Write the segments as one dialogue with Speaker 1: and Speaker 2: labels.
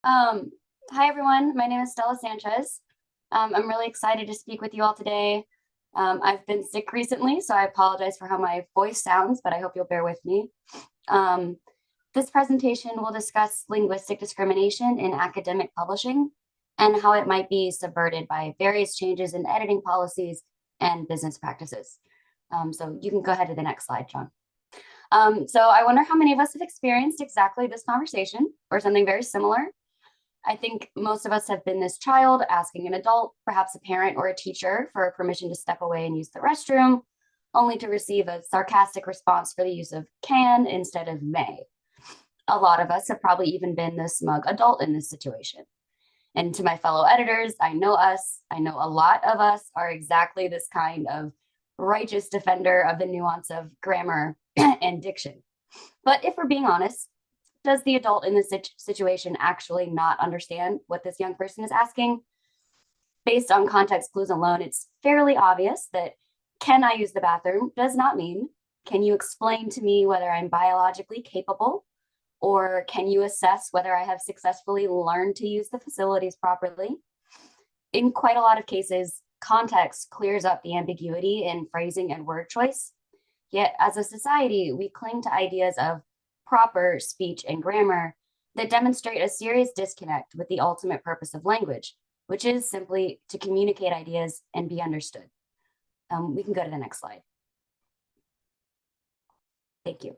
Speaker 1: Um, Hi, everyone. My name is Stella Sanchez. I'm really excited to speak with you all today. I've been sick recently, so I apologize for how my voice sounds, but I hope you'll bear with me. Um, this presentation will discuss linguistic discrimination in academic publishing and how it might be subverted by various changes in editing policies and business practices. So you can go ahead to the next slide, John. So I wonder how many of us have experienced exactly this conversation or something very similar. I think most of us have been this child asking an adult, perhaps a parent or a teacher, for permission to step away and use the restroom, only to receive a sarcastic response for the use of can instead of may. A lot of us have probably even been the smug adult in this situation. And to my fellow editors, I know us, I know a lot of us are exactly this kind of righteous defender of the nuance of grammar and diction. But if we're being honest, does the adult in this situation actually not understand what this young person is asking? Based on context clues alone, it's fairly obvious that can I use the bathroom does not mean can you explain to me whether I'm biologically capable, or can you assess whether I have successfully learned to use the facilities properly? In quite a lot of cases, context clears up the ambiguity in phrasing and word choice. Yet, as a society, we cling to ideas of proper speech and grammar that demonstrate a serious disconnect with the ultimate purpose of language, which is simply to communicate ideas and be understood. We can go to the next slide. Thank you.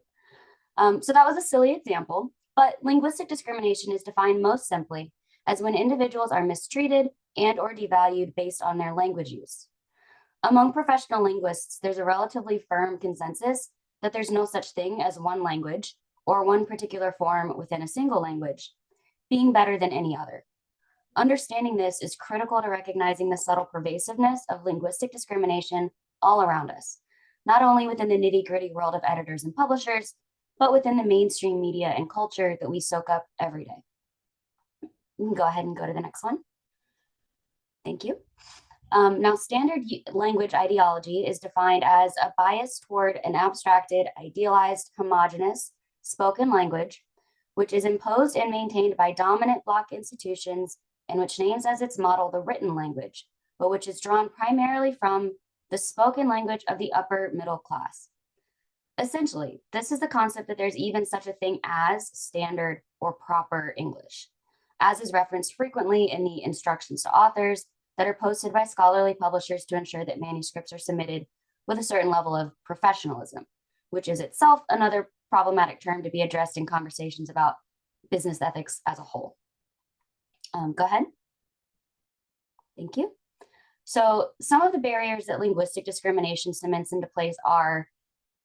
Speaker 1: So that was a silly example, but linguistic discrimination is defined most simply as when individuals are mistreated and or devalued based on their language use. Among professional linguists, there's a relatively firm consensus that there's no such thing as one language or one particular form within a single language being better than any other. Understanding this is critical to recognizing the subtle pervasiveness of linguistic discrimination all around us, not only within the nitty-gritty world of editors and publishers, but within the mainstream media and culture that we soak up every day. You can go ahead and go to the next one. Thank you. Now, standard language ideology is defined as a bias toward an abstracted, idealized, homogeneous spoken language, which is imposed and maintained by dominant block institutions and which names as its model the written language, but which is drawn primarily from the spoken language of the upper middle class. Essentially, this is the concept that there's even such a thing as standard or proper English, as is referenced frequently in the instructions to authors that are posted by scholarly publishers to ensure that manuscripts are submitted with a certain level of professionalism, which is itself another problematic term to be addressed in conversations about business ethics as a whole. Go ahead. Thank you. So some of the barriers that linguistic discrimination cements into place are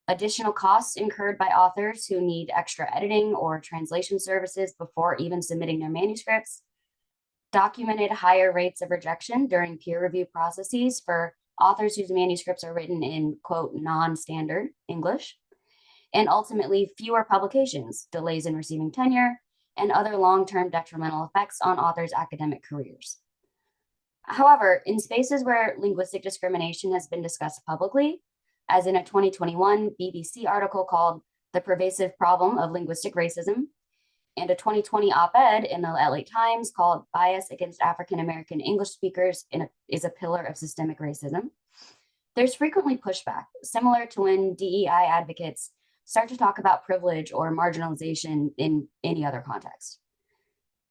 Speaker 1: additional costs incurred by authors who need extra editing or translation services before even submitting their manuscripts, documented higher rates of rejection during peer review processes for authors whose manuscripts are written in, quote, non-standard English, and ultimately fewer publications, delays in receiving tenure, and other long-term detrimental effects on authors' academic careers. However, in spaces where linguistic discrimination has been discussed publicly, as in a 2021 BBC article called The Pervasive Problem of Linguistic Racism, and a 2020 op-ed in the LA Times called Bias Against African American English Speakers is a Pillar of Systemic Racism, there's frequently pushback, similar to when DEI advocates start to talk about privilege or marginalization in any other context.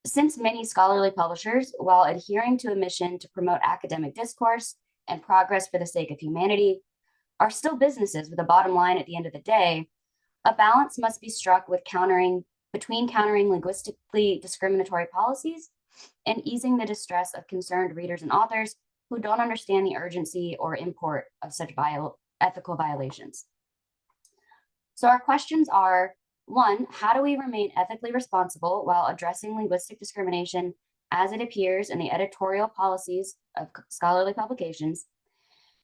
Speaker 1: Since many scholarly publishers, while adhering to a mission to promote academic discourse and progress for the sake of humanity, are still businesses with a bottom line at the end of the day, a balance must be struck with countering linguistically discriminatory policies and easing the distress of concerned readers and authors who don't understand the urgency or import of such ethical violations. So our questions are, one, how do we remain ethically responsible while addressing linguistic discrimination as it appears in the editorial policies of scholarly publications?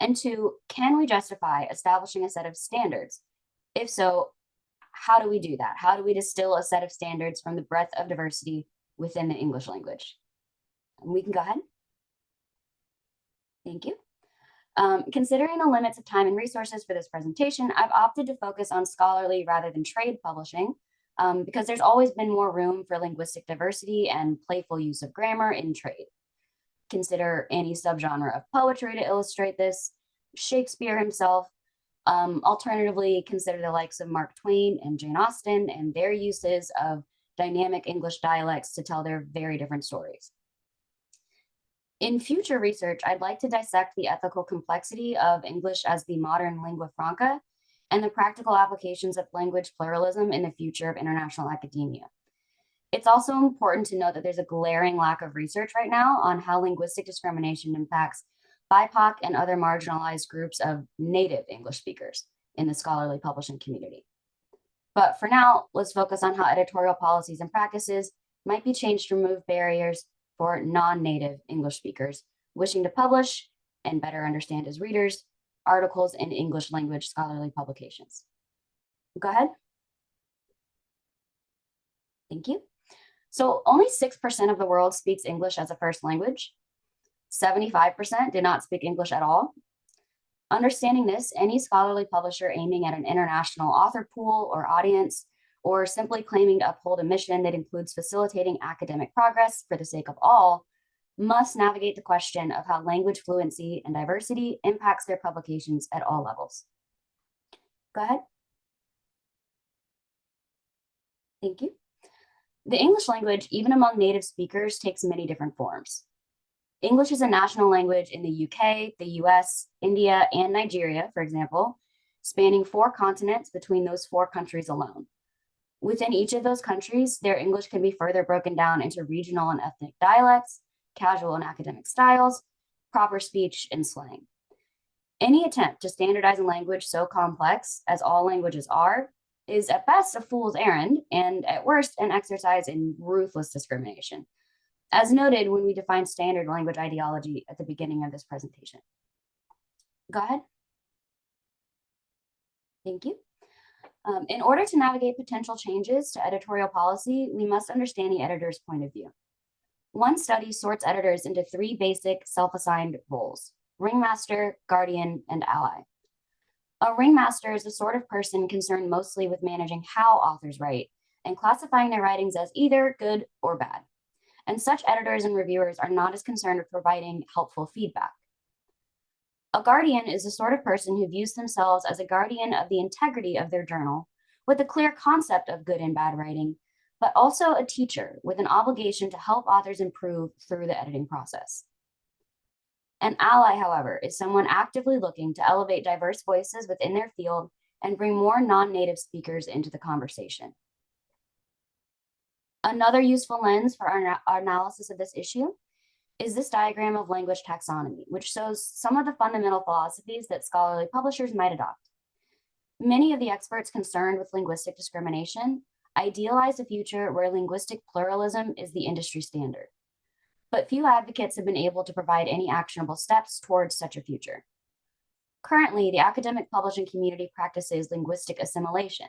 Speaker 1: And two, can we justify establishing a set of standards? If so, how do we do that? How do we distill a set of standards from the breadth of diversity within the English language? And we can go ahead. Thank you. Considering the limits of time and resources for this presentation, I've opted to focus on scholarly rather than trade publishing, because there's always been more room for linguistic diversity and playful use of grammar in trade. Consider any subgenre of poetry to illustrate this, Shakespeare himself. Alternatively, consider the likes of Mark Twain and Jane Austen and their uses of dynamic English dialects to tell their very different stories. In future research, I'd like to dissect the ethical complexity of English as the modern lingua franca and the practical applications of language pluralism in the future of international academia. It's also important to note that there's a glaring lack of research right now on how linguistic discrimination impacts BIPOC and other marginalized groups of native English speakers in the scholarly publishing community. But for now, let's focus on how editorial policies and practices might be changed to remove barriers for non-native English speakers wishing to publish and better understand as readers articles in English language scholarly publications. Go ahead. Thank you. So only 6% of the world speaks English as a first language. 75% did not speak English at all. Understanding this, any scholarly publisher aiming at an international author pool or audience, or simply claiming to uphold a mission that includes facilitating academic progress for the sake of all, must navigate the question of how language fluency and diversity impacts their publications at all levels. Go ahead. Thank you. The English language, even among native speakers, takes many different forms. English is a national language in the UK, the US, India, and Nigeria, for example, spanning 4 continents between those 4 countries alone. Within each of those countries, their English can be further broken down into regional and ethnic dialects, casual and academic styles, proper speech, and slang. Any attempt to standardize a language so complex, as all languages are, is at best a fool's errand, and at worst, an exercise in ruthless discrimination, as noted when we defined standard language ideology at the beginning of this presentation. Go ahead. Thank you. In order to navigate potential changes to editorial policy, we must understand the editor's point of view. One study sorts editors into 3 basic self-assigned roles: ringmaster, guardian, and ally. A ringmaster is the sort of person concerned mostly with managing how authors write and classifying their writings as either good or bad. And such editors and reviewers are not as concerned with providing helpful feedback. A guardian is the sort of person who views themselves as a guardian of the integrity of their journal, with a clear concept of good and bad writing, but also a teacher with an obligation to help authors improve through the editing process. An ally, however, is someone actively looking to elevate diverse voices within their field and bring more non-native speakers into the conversation. Another useful lens for our analysis of this issue is this diagram of language taxonomy, which shows some of the fundamental philosophies that scholarly publishers might adopt. Many of the experts concerned with linguistic discrimination idealize a future where linguistic pluralism is the industry standard, but few advocates have been able to provide any actionable steps towards such a future. Currently, the academic publishing community practices linguistic assimilation,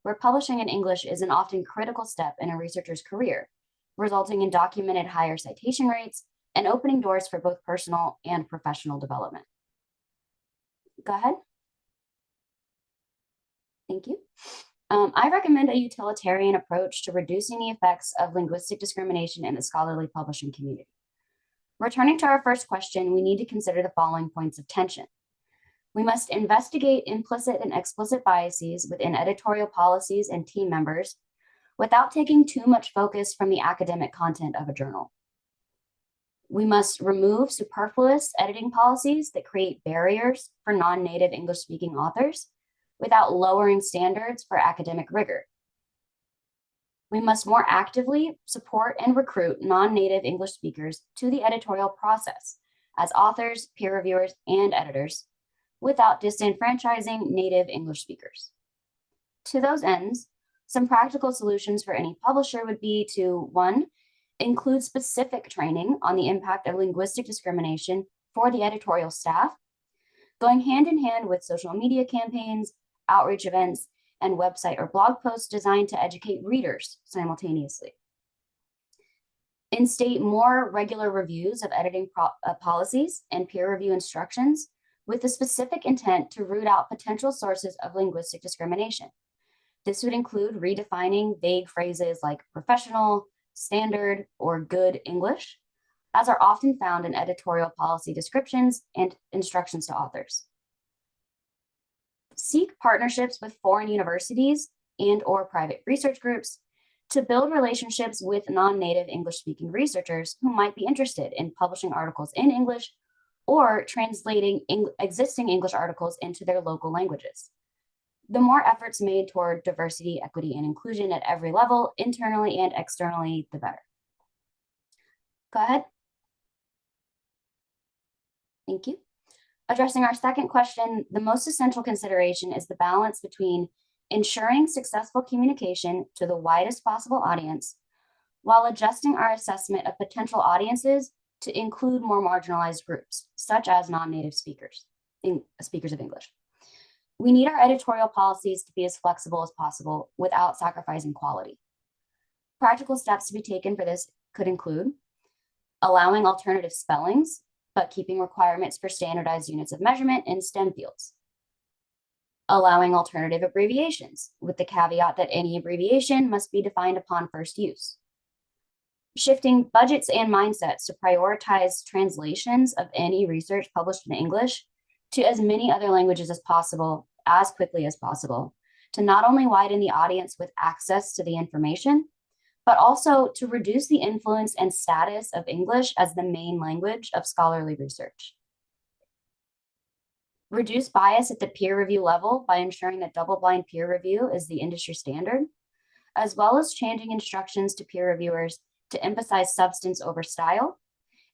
Speaker 1: where publishing in English is an often critical step in a researcher's career, resulting in documented higher citation rates and opening doors for both personal and professional development. Go ahead. Thank you. I recommend a utilitarian approach to reducing the effects of linguistic discrimination in the scholarly publishing community. Returning to our first question, we need to consider the following points of tension. We must investigate implicit and explicit biases within editorial policies and team members without taking too much focus from the academic content of a journal. We must remove superfluous editing policies that create barriers for non-native English-speaking authors without lowering standards for academic rigor. We must more actively support and recruit non-native English speakers to the editorial process as authors, peer reviewers, and editors without disenfranchising native English speakers. To those ends, some practical solutions for any publisher would be to, 1, include specific training on the impact of linguistic discrimination for the editorial staff, going hand in hand with social media campaigns, outreach events, and website or blog posts designed to educate readers simultaneously. Instate more regular reviews of editing policies and peer review instructions with the specific intent to root out potential sources of linguistic discrimination, This would include redefining vague phrases like professional, standard, or good English, as are often found in editorial policy descriptions and instructions to authors. Seek partnerships with foreign universities and/or private research groups to build relationships with non-native English-speaking researchers who might be interested in publishing articles in English or translating existing English articles into their local languages. The more efforts made toward diversity, equity, and inclusion at every level, internally and externally, the better. Go ahead. Thank you. Addressing our second question, the most essential consideration is the balance between ensuring successful communication to the widest possible audience while adjusting our assessment of potential audiences to include more marginalized groups, such as non-native speakers of English. We need our editorial policies to be as flexible as possible without sacrificing quality. Practical steps to be taken for this could include allowing alternative spellings, but keeping requirements for standardized units of measurement in STEM fields. Allowing alternative abbreviations, with the caveat that any abbreviation must be defined upon first use. Shifting budgets and mindsets to prioritize translations of any research published in English to as many other languages as possible, as quickly as possible, to not only widen the audience with access to the information, but also to reduce the influence and status of English as the main language of scholarly research. Reduce bias at the peer review level by ensuring that double-blind peer review is the industry standard, as well as changing instructions to peer reviewers to emphasize substance over style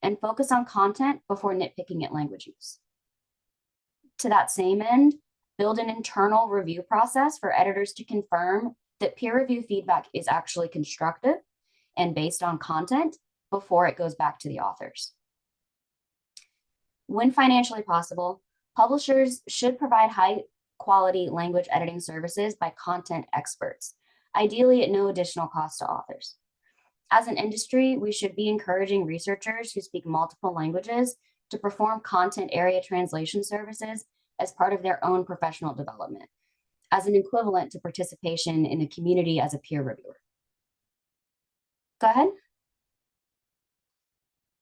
Speaker 1: and focus on content before nitpicking at language use. To that same end, build an internal review process for editors to confirm that peer review feedback is actually constructive and based on content before it goes back to the authors. When financially possible, publishers should provide high-quality language editing services by content experts, ideally at no additional cost to authors. As an industry, we should be encouraging researchers who speak multiple languages to perform content area translation services as part of their own professional development, as an equivalent to participation in the community as a peer reviewer. Go ahead.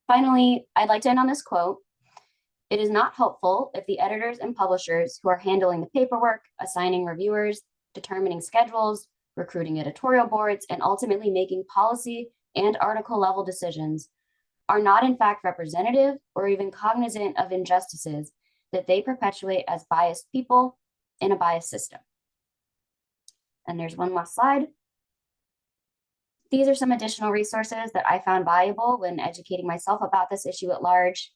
Speaker 1: Finally, I'd like to end on this quote. It is not helpful if the editors and publishers who are handling the paperwork, assigning reviewers, determining schedules, recruiting editorial boards, and ultimately making policy and article level decisions are not in fact representative or even cognizant of injustices that they perpetuate as biased people in a biased system. And there's one last slide. These are some additional resources that I found valuable when educating myself about this issue at large.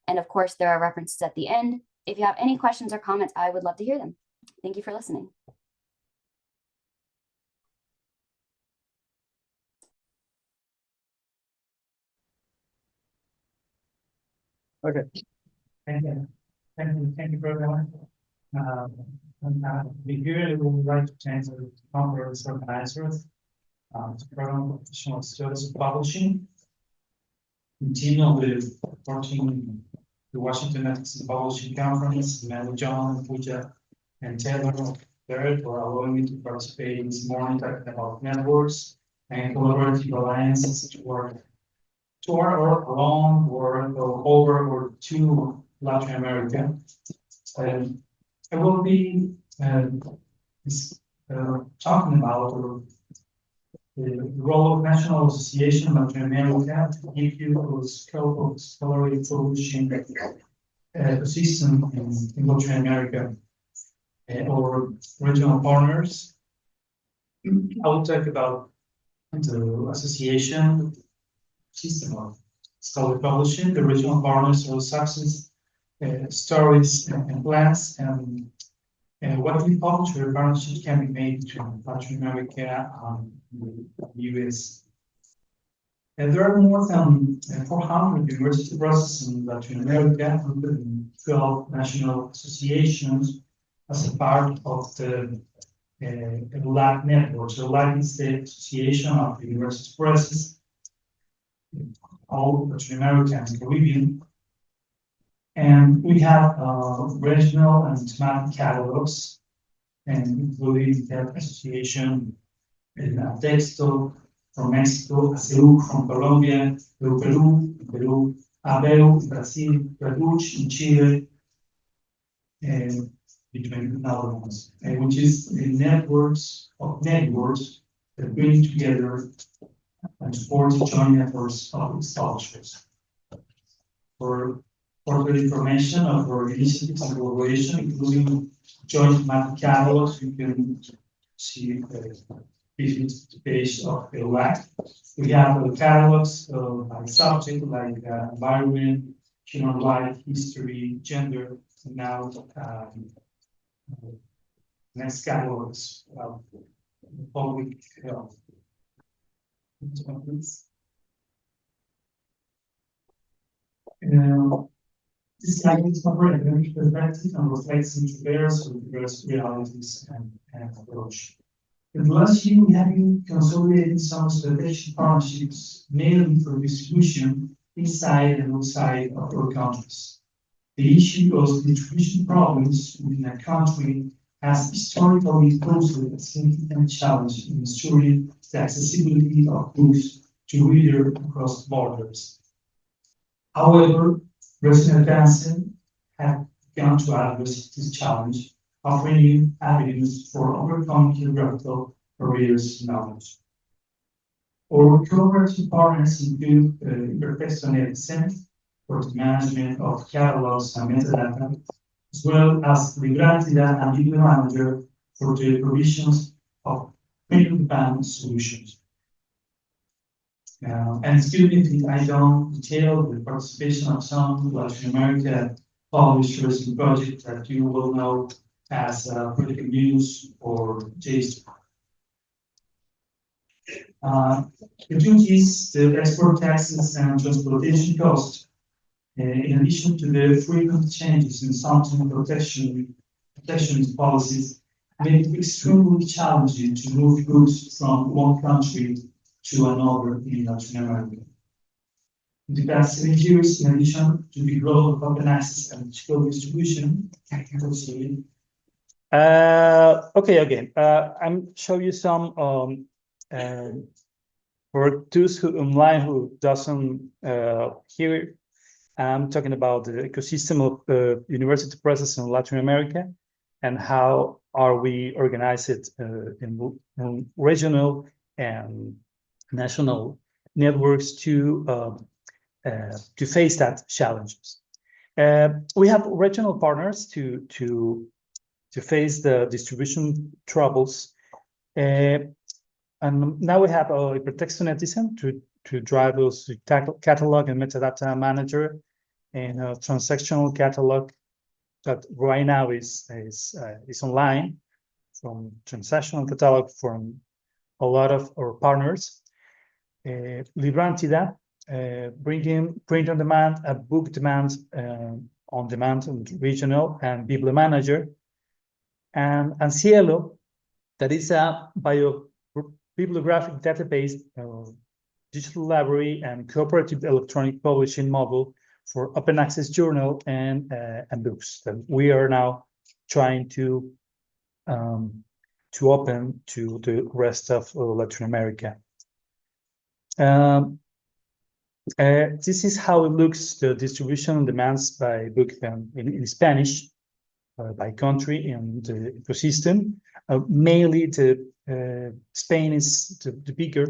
Speaker 1: And of course, there are references at the end. If you have any questions or comments, I would love to hear them. Thank you for listening.
Speaker 2: Okay. Thank you. Thank you very much. We usually would like to change the conference organizers to program professional skills of publishing. Continue with supporting the Washington Ethics and Publishing Conference, Mary John, Pooja, and Taylor for allowing me to participate this morning talking about networks and collaborative alliances to work or along or over or to Latin America. I will be talking about the role of National Association of Latin America to give you a scope of scholarly publishing ecosystem in Latin America or regional partners. I will talk about the association system of scholarly publishing, the regional partners or success stories and plans, and what the publisher partnerships can be made between Latin America and the US. And there are more than 400 university processes in Latin America, including 12 national associations as a part of the LAC network. So LAC is the Association of University Presses, all Latin America and Caribbean. And we have regional and thematic catalogs and including that association in Texto from Mexico, ASEU from Colombia, Peru, ABEU, Brazil, Reduch in Chile, and between other ones, which is the networks that bring together and support joint efforts of scholars. For further information of our initiatives and collaboration, including joint math catalogs, you can see visit the page of the WAC. We have catalogs by subject like environment, human life, history, gender, and now next catalogs of public health. This guidance cover academic perspective and reflects diverse realities and approach. In the last year, we have been consolidating some strategic partnerships, mainly for distribution inside and outside of our countries. The issue of distribution problems within a country has historically posed a significant challenge in ensuring the accessibility of books to readers across borders. However, recent advances have begun to address this challenge, offering new avenues for overcoming geographical barriers to knowledge. Our collaborative partners include Veracruzana for the management of catalogs and metadata, as well as Librantida and Video Manager for the provisions of print-on-demand solutions. And excuse me if I don't detail the participation of some Latin America publishers in projects that you will know as Political News or JSTOR. Reduces the export taxes and transportation costs, in addition to the frequent changes in some protectionist policies, make it extremely challenging to move goods from one country to another in Latin America. In the past 7 years, in addition to the growth of open access and digital distribution,
Speaker 3: I'm showing you some for those who online who doesn't hear. I'm talking about the ecosystem of university presses in Latin America and how are we organized in regional and national networks to face that challenges. We have regional partners to face the distribution troubles, and now we have a protectionism to drive those catalog and metadata manager and a transactional catalog that right now is online from transactional catalog from a lot of our partners. Librantida, bringing print on demand, book demand on demand and regional, and Bible Manager, and Cielo, that is a bibliographic database, digital library, and cooperative electronic publishing model for open access journal and books that we are now trying to open to the rest of Latin America. This is how it looks, the distribution and demands by book in Spanish, by country and the ecosystem. Mainly Spain is the bigger,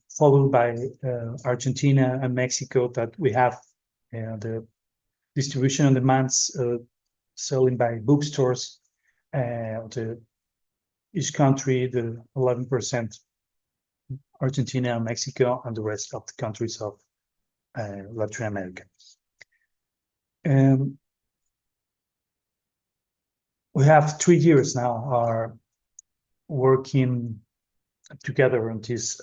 Speaker 3: followed by Argentina and Mexico, that we have the distribution and demands selling by bookstores. Each country, the 11%, Argentina and Mexico, and the rest of the countries of Latin America. We have 3 years now are working together on this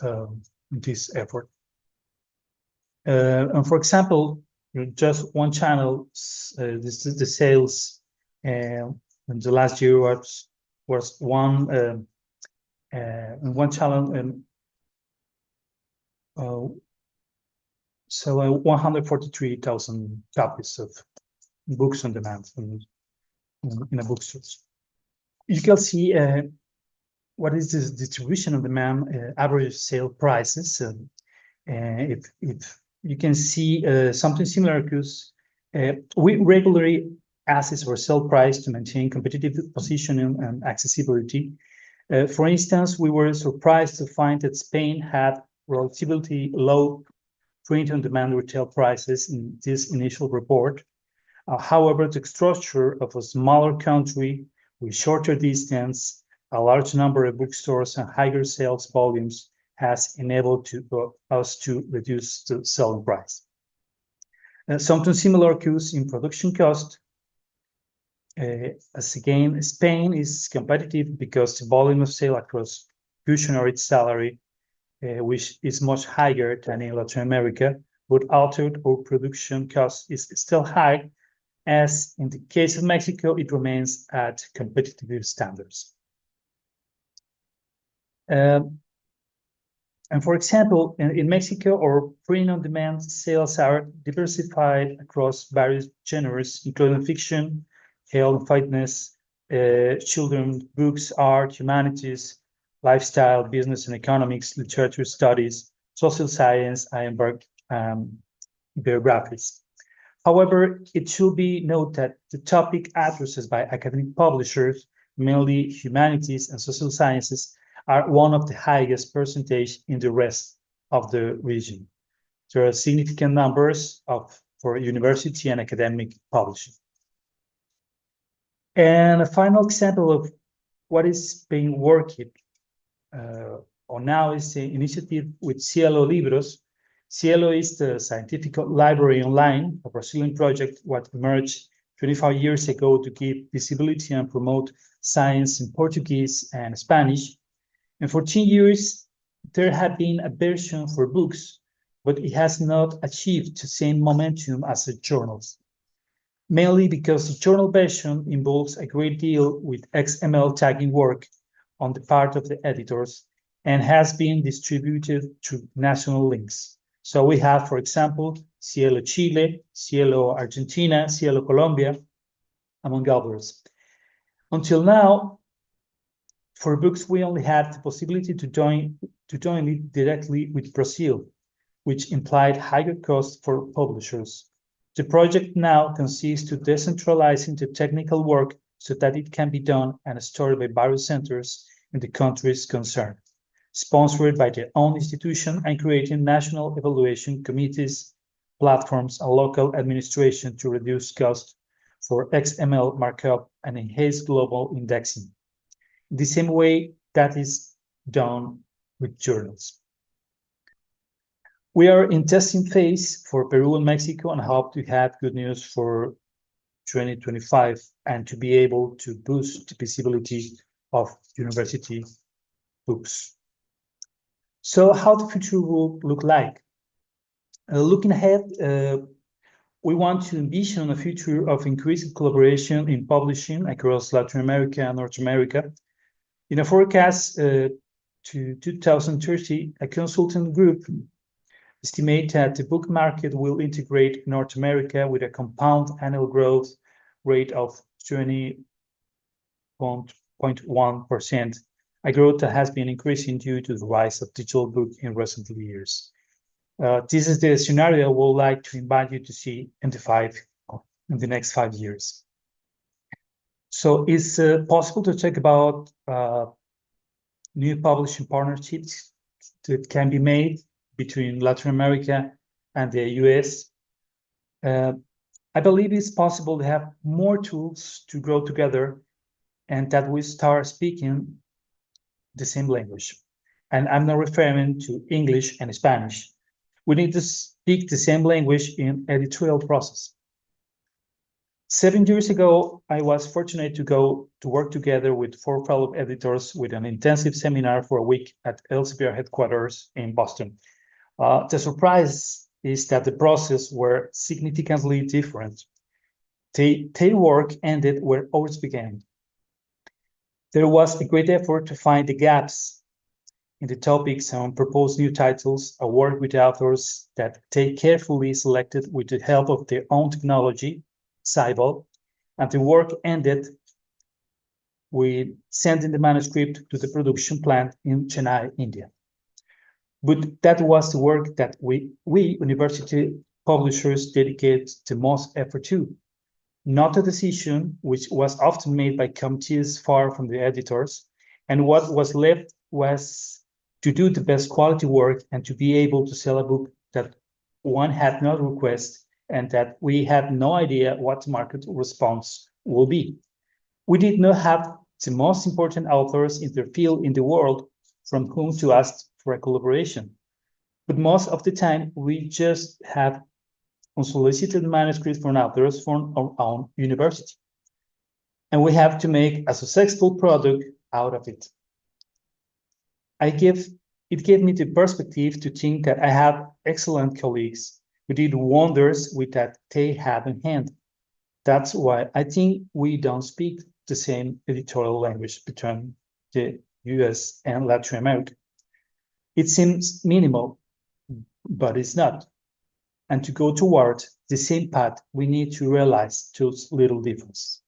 Speaker 3: effort. And for example, just one channel, this is the sales, and the last year was one channel, and selling 143,000 copies of books on demand in a bookstore. you can see what is this distribution of demand, average sale prices. If you can see something similar, because we regularly assess our sale price to maintain competitive positioning and accessibility. For instance, we were surprised to find that Spain had relatively low print-on-demand retail prices in this initial report. However, the structure of a smaller country with shorter distance, a large number of bookstores, and higher sales volumes has enabled us to reduce the selling price. Something similar occurs in production cost. As again, Spain is competitive because the volume of sale across functionary salary, which is much higher than in Latin America, but altered or production cost is still high, as in the case of Mexico, it remains at competitive standards. And for example, in Mexico, our print-on-demand sales are diversified across various genres, including fiction, health, fitness, children's books, art, humanities, lifestyle, business and economics, literature studies, social science, and biographies. However, it should be noted that the topic addresses by academic publishers, mainly humanities and social sciences, are one of the highest percentage in the rest of the region. There are significant numbers for university and academic publishing. And a final example of what is being worked on now is the initiative with Cielo Libros. Cielo is the scientific library online, a Brazilian project what emerged 25 years ago to give visibility and promote science in Portuguese and Spanish. And for 10 years, there had been a version for books, but it has not achieved the same momentum as the journals, mainly because the journal version involves a great deal with XML tagging work on the part of the editors and has been distributed through national links. So we have, for example, Cielo Chile, Cielo Argentina, Cielo Colombia, among others. Until now, for books, we only had the possibility to join it directly with Brazil, which implied higher costs for publishers. The project now consists to decentralizing the technical work so that it can be done and stored by various centers in the countries concerned, sponsored by their own institution and creating national evaluation committees, platforms, and local administration to reduce costs for XML markup and enhance global indexing. The same way that is done with journals. We are in testing phase for Peru and Mexico and hope to have good news for 2025 and to be able to boost the visibility of university books. So how the future will look like? Looking ahead, we want to envision a future of increased collaboration in publishing across Latin America and North America. In a forecast to 2030, a consultant group estimates that the book market will integrate North America with a compound annual growth rate of 20.1%, a growth that has been increasing due to the rise of digital book in recent years. This is the scenario we would like to invite you to see in the next 5 years. So it's possible to talk about new publishing partnerships that can be made between Latin America and the US. I believe it's possible to have more tools to grow together and that we start speaking the same language. And I'm not referring to English and Spanish. We need to speak the same language in editorial process. 7 years ago, I was fortunate to go to work together with 4 fellow editors with an intensive seminar for a week at Elsevier headquarters in Boston. The surprise is that the process were significantly different. Their work ended where ours began. There was a great effort to find the gaps in the topics and propose new titles, a work with authors that they carefully selected with the help of their own technology, Cybal, and the work ended with sending the manuscript to the production plant in Chennai, India. But that was the work that we university publishers dedicate the most effort to, not a decision which was often made by committees far from the editors, and what was left was to do the best quality work and to be able to sell a book that one had not requested and that we had no idea what the market response will be. We did not have the most important authors in their field in the world from whom to ask for a collaboration. But most of the time, we just have unsolicited manuscripts from authors from our own university. And we have to make a successful product out of it. It gave me the perspective to think that I have excellent colleagues who did wonders with that they have in hand. That's why I think we don't speak the same editorial language between the US and Latin America. It seems minimal, but it's not. And to go toward the same path, we need to realize those little differences.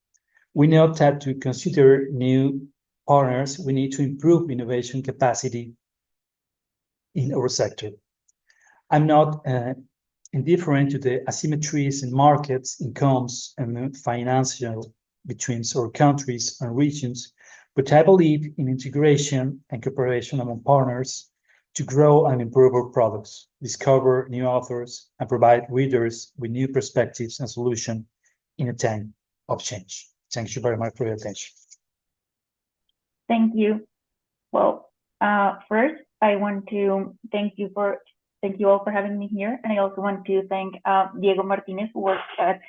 Speaker 3: We know that to consider new partners, we need to improve innovation capacity in our sector. I'm not indifferent to the asymmetries in markets, incomes, and financial between our countries and regions, but I believe in integration and cooperation among partners to grow and improve our products, discover new authors, and provide readers with new perspectives and solutions in a time of change. Thank you very much for your attention.
Speaker 4: Thank you. Well, first, I want to thank you all for having me here, and I also want to thank Diego Martinez, who works at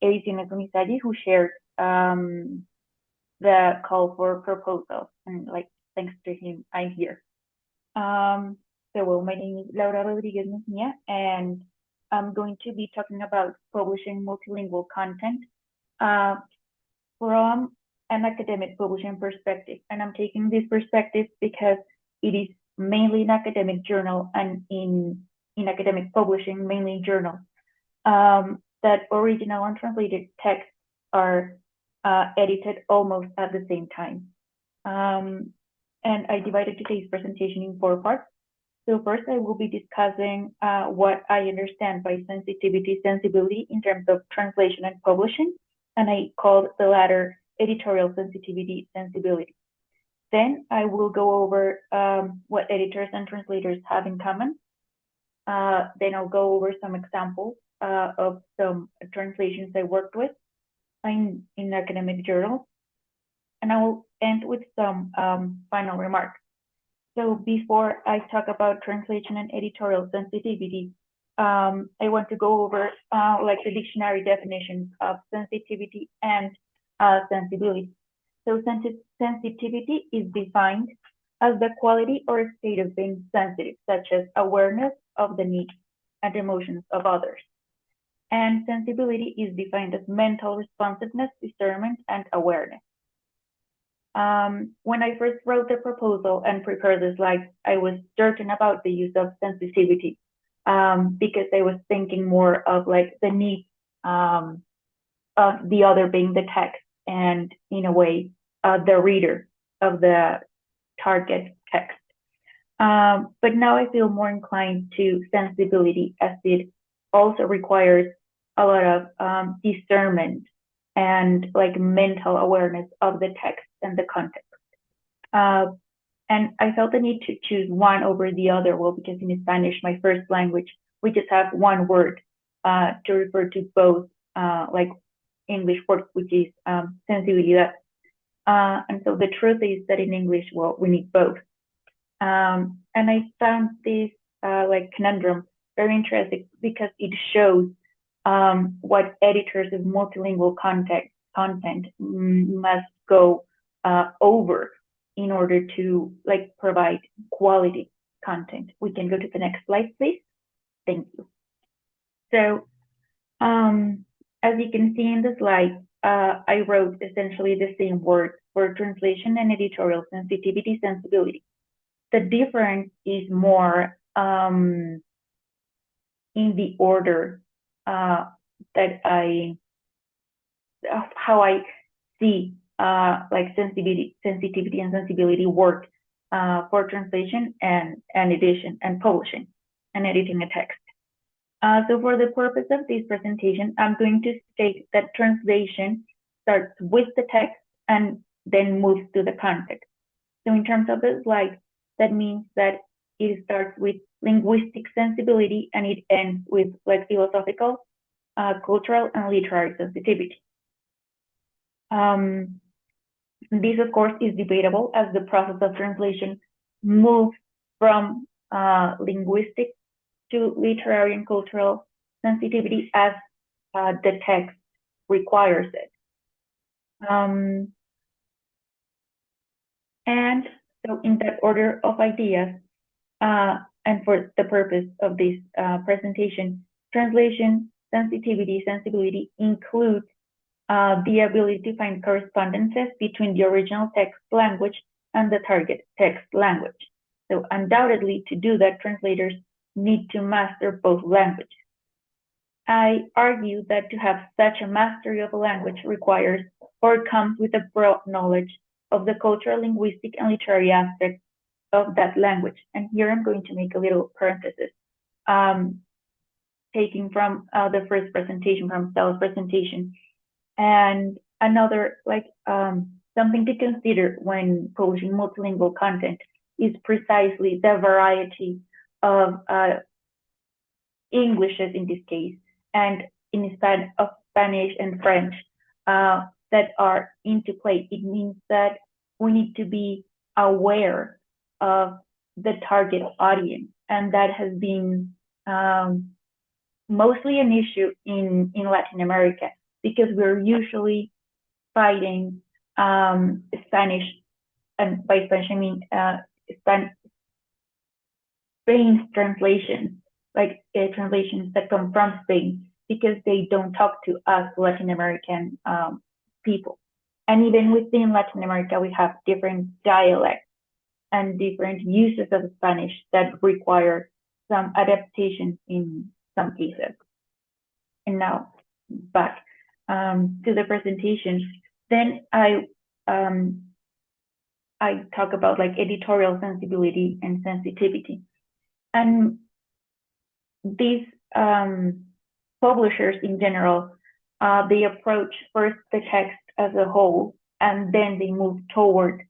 Speaker 4: Ediciones Unisalle, who shared the call for proposals, and thanks to him, I'm here. Well, my name is Laura Rodríguez Mejía, and I'm going to be talking about publishing multilingual content from an academic publishing perspective. And I'm taking this perspective because it is mainly an academic journal, and in academic publishing, mainly journals, that original and translated texts are edited almost at the same time. And I divided today's presentation in 4 parts. So first, I will be discussing what I understand by sensibility in terms of translation and publishing, and I called the latter editorial sensibility. Then I will go over what editors and translators have in common. Then I'll go over some examples of some translations I worked with in academic journals. And I will end with some final remarks. So before I talk about translation and editorial sensitivity, I want to go over the dictionary definitions of sensitivity and sensibility. So sensitivity is defined as the quality or state of being sensitive, such as awareness of the needs and emotions of others. And sensibility is defined as mental responsiveness, discernment, and awareness. When I first wrote the proposal and prepared the slides, I was certain about the use of sensitivity because I was thinking more of the needs of the other being the text, and in a way, the reader of the target text. But now I feel more inclined to sensibility, as it also requires a lot of discernment and mental awareness of the text and the context. And I felt the need to choose one over the other, because in Spanish, my first language, we just have one word to refer to both English words, which is sensibilidad. And so the truth is that in English, we need both. And I found this conundrum very interesting because it shows what editors of multilingual content must go over in order to provide quality content. We can go to the next slide, please. Thank you. So as you can see in the slide, I wrote essentially the same words for translation and editorial sensibility. The difference is more in the order that how I see like sensitivity and sensibility work for translation and edition and publishing and editing a text. So for the purpose of this presentation, I'm going to state that translation starts with the text and then moves to the context. So in terms of the slide, that means that it starts with linguistic sensibility and it ends with like philosophical, cultural, and literary sensitivity. This, of course, is debatable as the process of translation moves from linguistic to literary and cultural sensitivity as the text requires it. And so in that order of ideas, and for the purpose of this presentation, translation, sensibility includes the ability to find correspondences between the original text language and the target text language. So undoubtedly, to do that, translators need to master both languages. I argue that to have such a mastery of a language requires or comes with a broad knowledge of the cultural, linguistic, and literary aspects of that language. And here I'm going to make a little parenthesis, taking from the first presentation, from Stella's presentation. And another, like, something to consider when publishing multilingual content is precisely the variety of Englishes in this case, and instead of Spanish and French that are into play. It means that we need to be aware of the target audience, and that has been mostly an issue in Latin America, because we're usually fighting Spanish, and by Spanish I mean Spain's translations, like translations that come from Spain, because they don't talk to us Latin American people. And even within Latin America, we have different dialects and different uses of Spanish that require some adaptation in some cases. And now back to the presentation. Then I talk about like editorial sensibility and sensitivity. And these publishers in general, they approach first the text as a whole, and then they move toward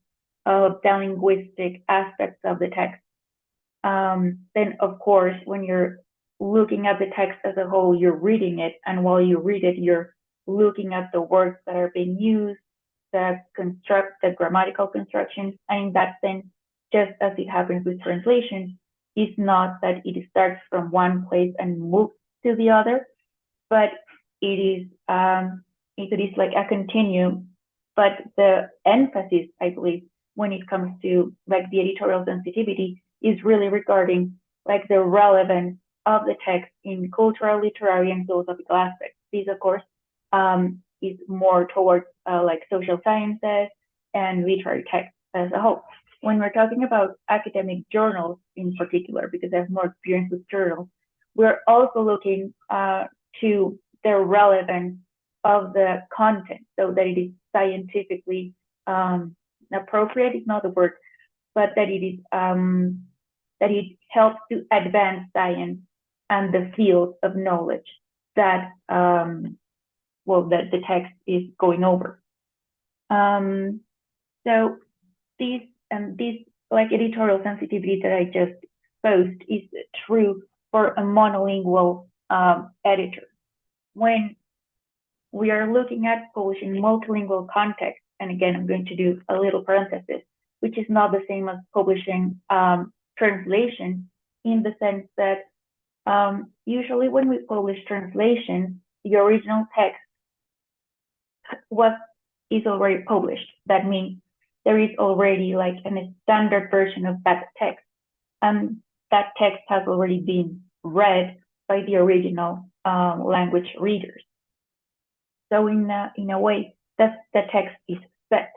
Speaker 4: the linguistic aspects of the text. Then, of course, when you're looking at the text as a whole, you're reading it, and while you read it, you're looking at the words that are being used, the grammatical constructions, and in that sense, just as it happens with translation, it's not that it starts from one place and moves to the other, but it is like a continuum. But the emphasis, I believe, when it comes to like the editorial sensitivity, is really regarding like the relevance of the text in cultural, literary, and philosophical aspects. This, of course, is more towards like social sciences and literary text as a whole. When we're talking about academic journals in particular, because I have more experience with journals, we're also looking to the relevance of the content, so that it is scientifically appropriate is not the word, but that it is that it helps to advance science and the field of knowledge that that the text is going over. So this like editorial sensitivity that I just posed is true for a monolingual editor. When we are looking at publishing multilingual context, and again, I'm going to do a little parenthesis, which is not the same as publishing translation, in the sense that usually when we publish translation, the original text is already published. That means there is already like a standard version of that text, and that text has already been read by the original language readers. So in a way, the text is set.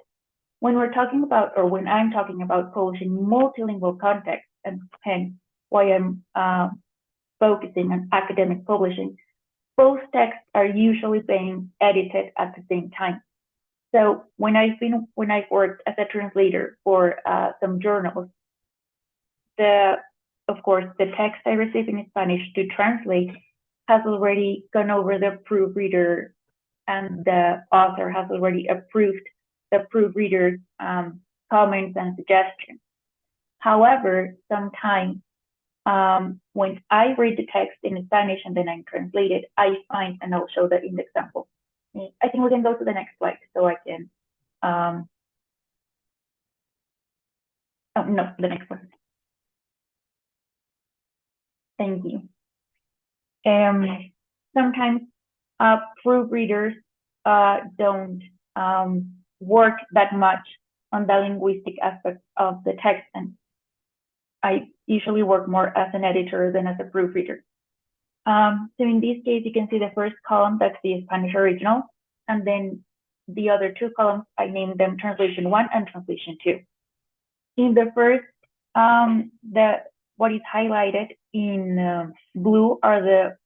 Speaker 4: When we're talking about, or when I'm talking about publishing multilingual context, and hence why I'm focusing on academic publishing, both texts are usually being edited at the same time. So when I've worked as a translator for some journals, of course, the text I receive in Spanish to translate has already gone over the proofreader, and the author has already approved the proofreader's comments and suggestions. However, sometimes when I read the text in Spanish and then I translate it, I find, and I'll show that in the example. I think we can go to the next slide so I can, oh no, the next one. Thank you. Sometimes proofreaders don't work that much on the linguistic aspect of the text, and I usually work more as an editor than as a proofreader. So in this case, you can see the first column, that's the Spanish original, and then the other two columns, I named them Translation 1 and Translation 2. In the first, what is highlighted in blue are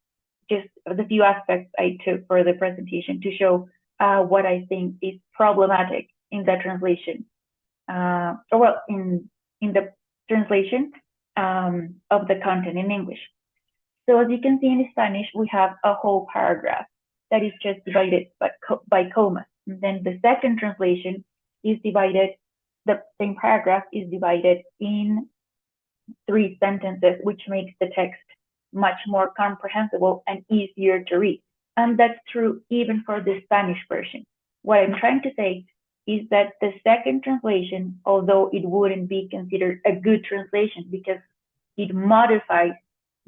Speaker 4: just the few aspects I took for the presentation to show what I think is problematic in the translation, in the translation of the content in English. So as you can see in Spanish, we have a whole paragraph that is just divided by commas. And then the second translation is divided, the same paragraph is divided in 3 sentences, which makes the text much more comprehensible and easier to read. And that's true even for the Spanish version. What I'm trying to say is that the second translation, although it wouldn't be considered a good translation because it modifies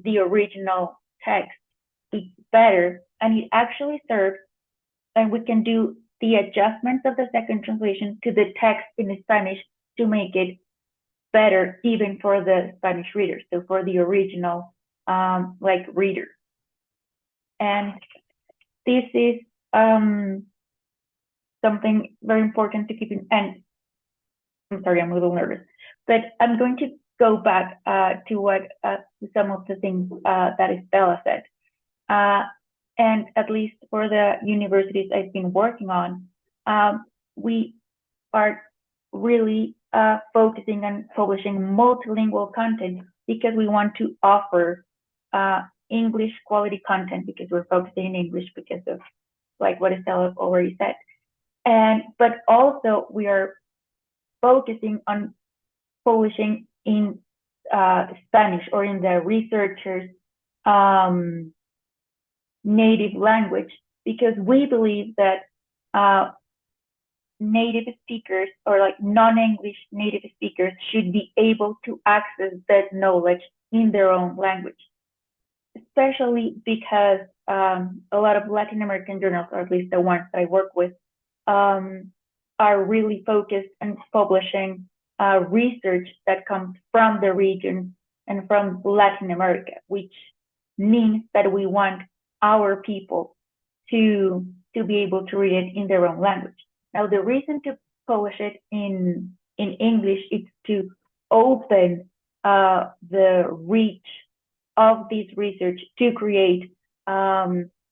Speaker 4: the original text, it's better, and it actually serves, and we can do the adjustments of the second translation to the text in Spanish to make it better even for the Spanish reader, so for the original reader. And this is something very important to keep in, and I'm sorry, I'm a little nervous, but I'm going to go back to what some of the things that Stella said. And at least for the universities I've been working on, we are really focusing on publishing multilingual content because we want to offer English quality content because we're focusing in English because of like what Stella already said. But also we are focusing on publishing in Spanish or in the researcher's native language, because we believe that native speakers or like non-English native speakers should be able to access that knowledge in their own language, especially because a lot of Latin American journals, or at least the ones that I work with, are really focused on publishing research that comes from the region and from Latin America, which means that we want our people to be able to read it in their own language. Now, the reason to publish it in English is to open the reach of this research to create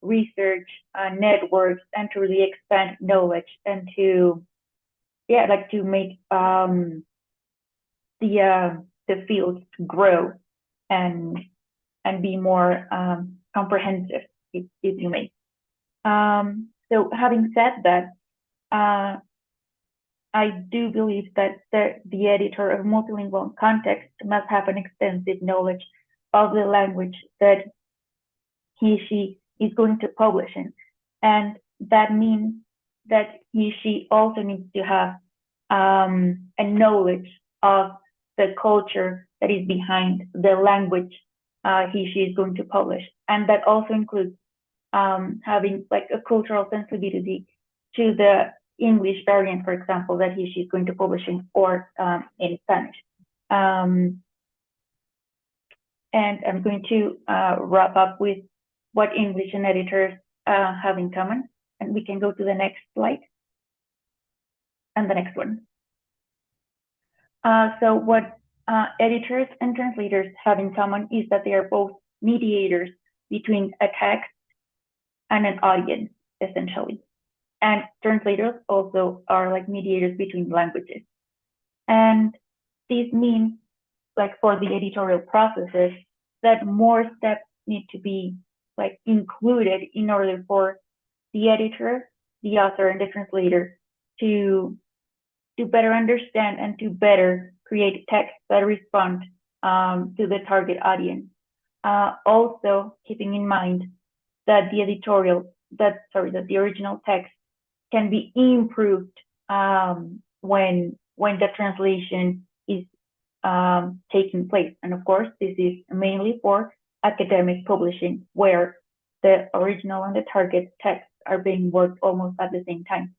Speaker 4: research networks and to really expand knowledge and to make the field grow and be more comprehensive, if you may. So having said that, I do believe that the editor of multilingual context must have an extensive knowledge of the language that she is going to publish in. And that means that she also needs to have a knowledge of the culture that is behind the language she is going to publish. And that also includes having like a cultural sensibility to the English variant, for example, that she's going to publish in, or in Spanish. And I'm going to wrap up with what English and editors have in common. And we can go to the next slide and the next one. So what editors and translators have in common is that they are both mediators between a text and an audience, essentially. and translators also are like mediators between languages. And this means, like for the editorial processes, that more steps need to be like included in order for the editor, the author, and the translator to better understand and to better create texts that respond to the target audience. Also keeping in mind that the original text can be improved when the translation is taking place. And of course, this is mainly for academic publishing, where the original and the target text are being worked almost at the same time.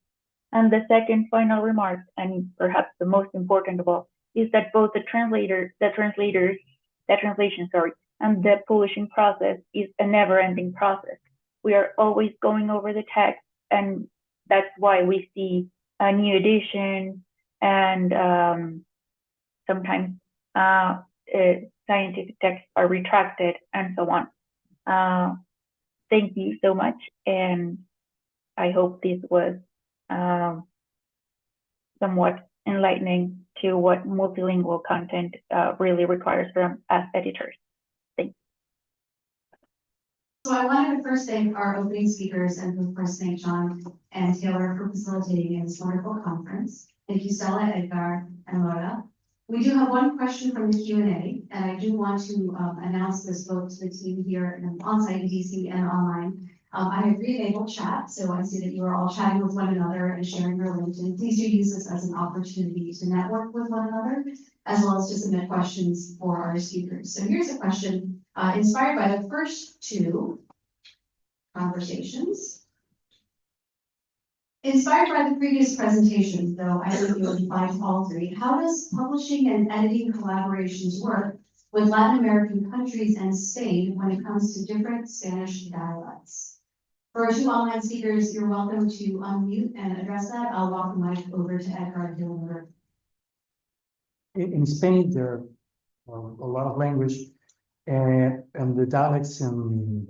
Speaker 4: And the second final remark, and perhaps the most important of all, is that both the translation, and the publishing process is a never-ending process. We are always going over the text, and that's why we see a new edition, and sometimes scientific texts are retracted, and so on. Thank you so much, and I hope this was somewhat enlightening to what multilingual content really requires from us editors. Thanks.
Speaker 5: So I wanted to first thank our opening speakers, and of course thank John and Taylor for facilitating in this wonderful conference. Thank you, Stella, Edgar, and Laura. We do have one question from the Q&A, and I do want to announce this both to the team here on-site in DC and online. I have re-enabled chat, so I see that you are all chatting with one another and sharing your LinkedIn. Please do use this as an opportunity to network with one another, as well as to submit questions for our speakers. So here's a question inspired by the first two conversations. Inspired by the previous presentations, though, I think you would apply to all three. How does publishing and editing collaborations work with Latin American countries and Spain when it comes to different Spanish dialects? For our two online speakers, you're welcome to unmute and address that. I'll walk the mic over to Edgar and Taylor.
Speaker 3: In Spain, there are a lot of language, and the dialects and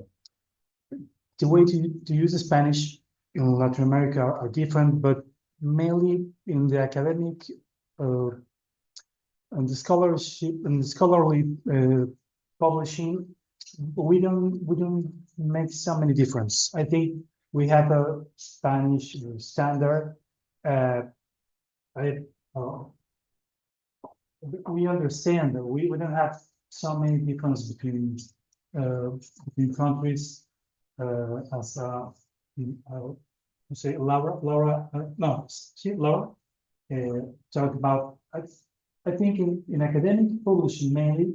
Speaker 3: the way to use Spanish in Latin America are different, but mainly in the academic and the scholarship and the scholarly publishing, we don't make so many difference. I think we have a Spanish standard. We understand that we don't have so many difference between countries. As say Laura talked about. I think in academic publishing mainly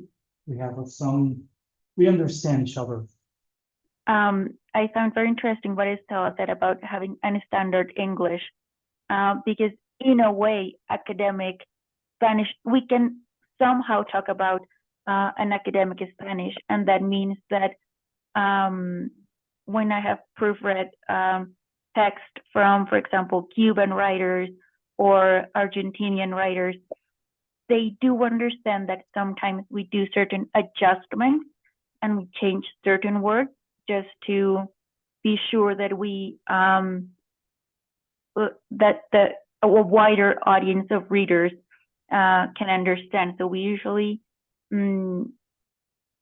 Speaker 3: we understand each other.
Speaker 4: I found very interesting what Stella said about having a standard English, because in a way, academic Spanish, we can somehow talk about an academic Spanish, and that means that when I have proofread text from, for example, Cuban writers or Argentinian writers, they do understand that sometimes we do certain adjustments and we change certain words just to be sure that we that a wider audience of readers can understand. So we usually, we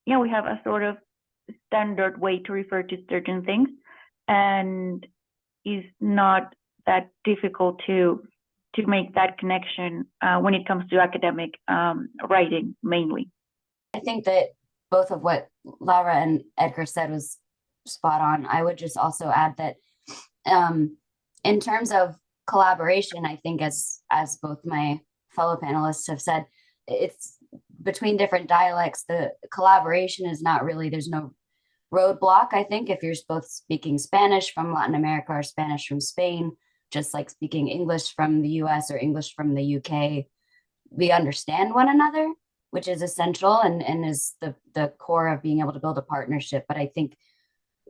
Speaker 4: have a sort of standard way to refer to certain things, and is not that difficult to make that connection when it comes to academic writing mainly.
Speaker 1: I think that both of what Laura and Edgar said was spot on. I would just also add that in terms of collaboration, I think as both my fellow panelists have said, it's between different dialects. The collaboration is not really, there's no roadblock. I think if you're both speaking Spanish from Latin America or Spanish from Spain, just like speaking English from the US or English from the UK, we understand one another, which is essential and is the core of being able to build a partnership. But I think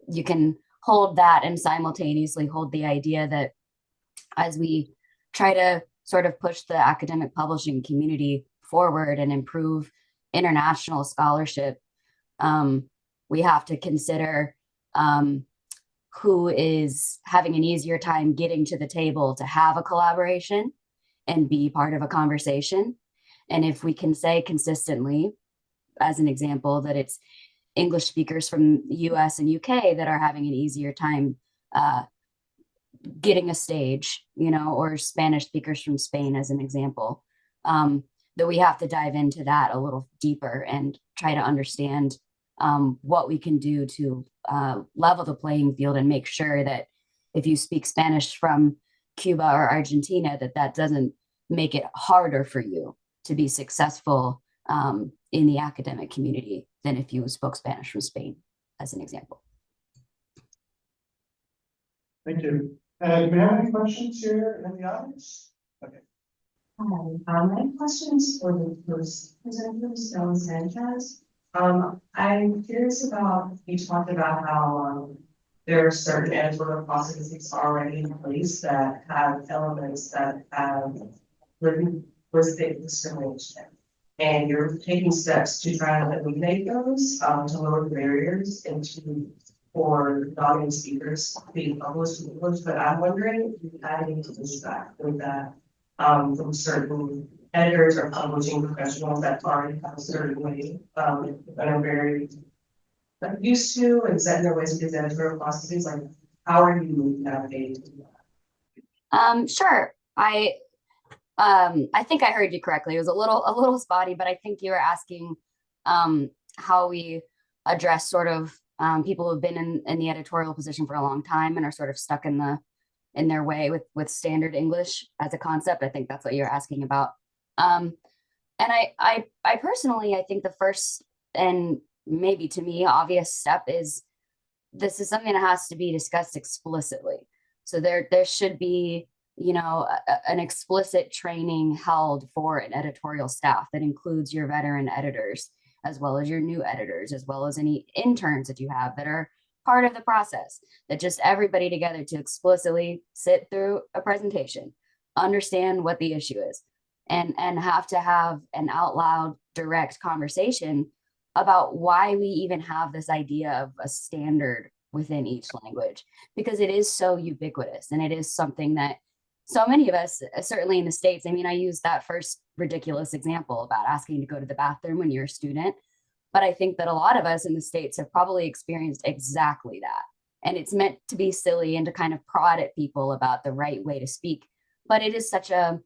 Speaker 1: you can hold that and simultaneously hold the idea that as we try to sort of push the academic publishing community forward and improve international scholarship, we have to consider who is having an easier time getting to the table to have a collaboration and be part of a conversation. And if we can say consistently, as an example, that it's English speakers from the US and UK that are having an easier time getting a stage, you know, or Spanish speakers from Spain as an example, that we have to dive into that a little deeper and try to understand what we can do to level the playing field and make sure that if you speak Spanish from Cuba or Argentina, that doesn't make it harder for you to be successful in the academic community than if you spoke Spanish from Spain, as an example.
Speaker 6: Thank you. Do we have any questions here in the audience? Okay.
Speaker 7: Hi, my question is for the first presenter, Stella Sanchez. I'm curious about, you talked about how there are certain editorial processes already in place that have elements that have linguistic discrimination. And you're taking steps to try to eliminate those, to lower the barriers and for non-native speakers being published in English. But I'm wondering if you had any pushback with that from certain editors or publishing professionals that already have a certain way that are very used to and set in their ways with these editorial processes. Like, how are you navigating that?
Speaker 1: Sure. I think I heard you correctly. It was a little spotty, but I think you were asking how we address sort of people who have been in the editorial position for a long time and are sort of stuck in their way with standard English as a concept. I think that's what you're asking about. And I personally, I think the first and maybe to me obvious step is this is something that has to be discussed explicitly. So there should be, you know, an explicit training held for an editorial staff that includes your veteran editors, as well as your new editors, as well as any interns that you have that are part of the process, that just everybody together to explicitly sit through a presentation, understand what the issue is, and have to have an out loud direct conversation about why we even have this idea of a standard within each language, because it is so ubiquitous and it is something that so many of us, certainly in the States, I mean, I used that first ridiculous example about asking to go to the bathroom when you're a student, but I think that a lot of us in the States have probably experienced exactly that. And it's meant to be silly and to kind of prod at people about the right way to speak, but it is such an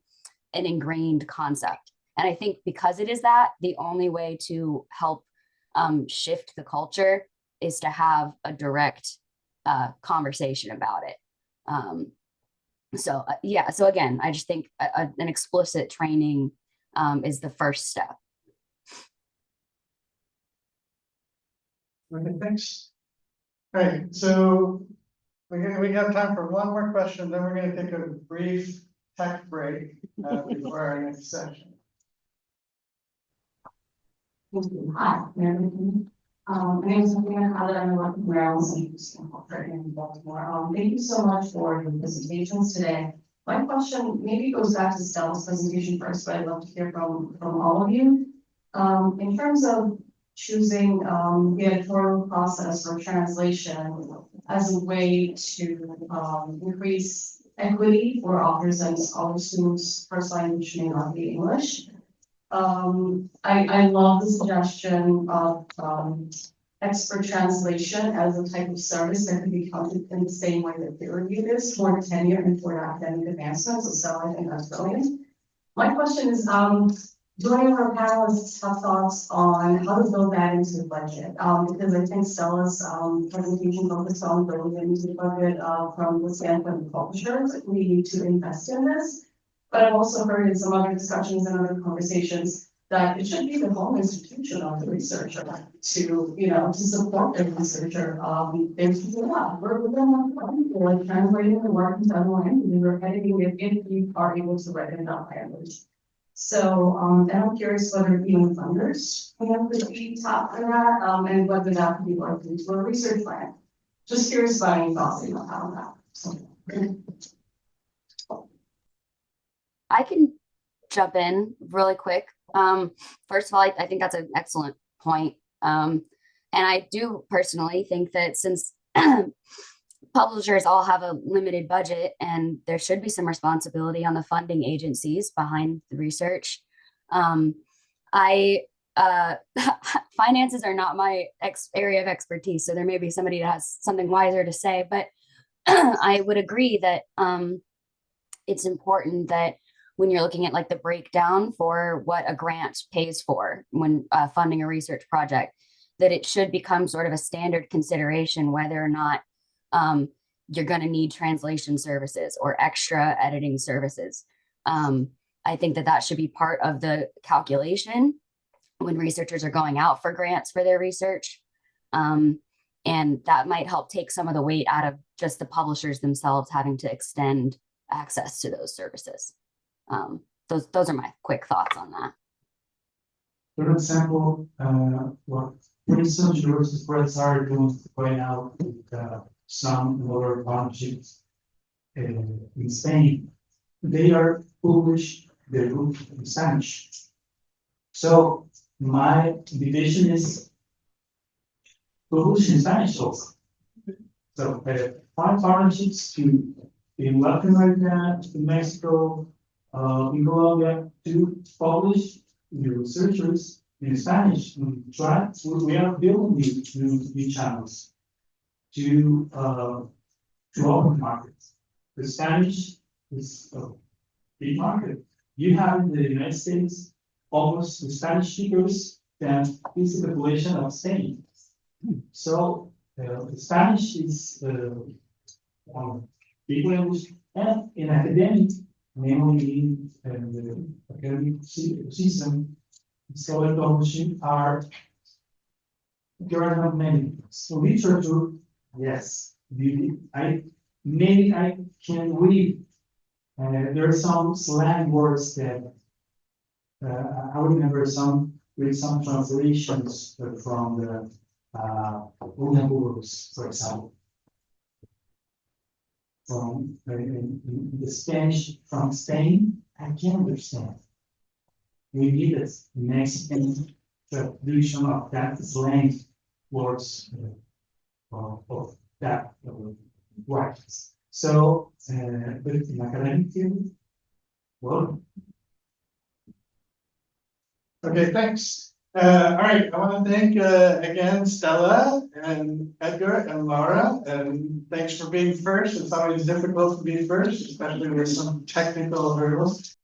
Speaker 1: ingrained concept. And I think because it is that, the only way to help shift the culture is to have a direct conversation about it. So again, I just think an explicit training is the first step.
Speaker 6: Okay, thanks. All right, so we have time for one more question, then we're going to take a brief tech break before our next session.
Speaker 7: Hi, Mary. My name is Mejía. I'm working in Baltimore. Thank you so much for your presentations today. My question maybe goes back to Stella's presentation first, but I'd love to hear from all of you. In terms of choosing the editorial process for translation as a way to increase equity for authors and scholars whose first language may not be English. I love the suggestion of expert translation as a type of service that can be counted in the same way that peer review is for tenure and for academic advancements. So I think that's brilliant. My question is, do any of our panelists have thoughts on how to build that into the budget? Because I think Stella's presentation focused on building it into the budget from the standpoint of publishers. We need to invest in this. But I've also heard in some other discussions and other conversations that it should be the home institution of the researcher to support the researcher. There's a lot. We're like translating the work into other languages. We're editing it if we are able to write it in that language. So and I'm curious whether even funders could be taught for that, and whether that could be worked into a research plan. Just curious about any thoughts you have on that. So,
Speaker 1: I can jump in really quick. First of all, I think that's an excellent point. And I do personally think that since publishers all have a limited budget, and there should be some responsibility on the funding agencies behind the research. Finances are not my area of expertise, so there may be somebody that has something wiser to say, but I would agree that it's important that when you're looking at like the breakdown for what a grant pays for when funding a research project, that it should become sort of a standard consideration whether or not you're going to need translation services or extra editing services. I think that that should be part of the calculation when researchers are going out for grants for their research. And that might help take some of the weight out of just the publishers themselves having to extend access to those services. Those are my quick thoughts on that.
Speaker 2: For example, what research university press are doing right now with some other partnerships in Spain, they are published the book in Spanish. So my division is published in Spanish also. So 5 partnerships in Latin America, in Mexico, in Colombia to publish the researchers in Spanish. We are building new channels to open markets. The Spanish is a big market. You have in the United States almost the Spanish speakers that is the population of Spain. So the Spanish is big language, and in academic, mainly in the academic system, scholarly publishing there are not many. So literature, yes, maybe I can read. There are some slang words that I remember with some translations from the books, for example. From the Spanish from Spain, I can understand. We need a Mexican traduction of that slang words of that words. So, but in academic field, well.
Speaker 6: Okay, thanks. All right, I want to thank again Stella and Edgar and Laura, and thanks for being first. It's always difficult to be first, especially with some technical hurdles.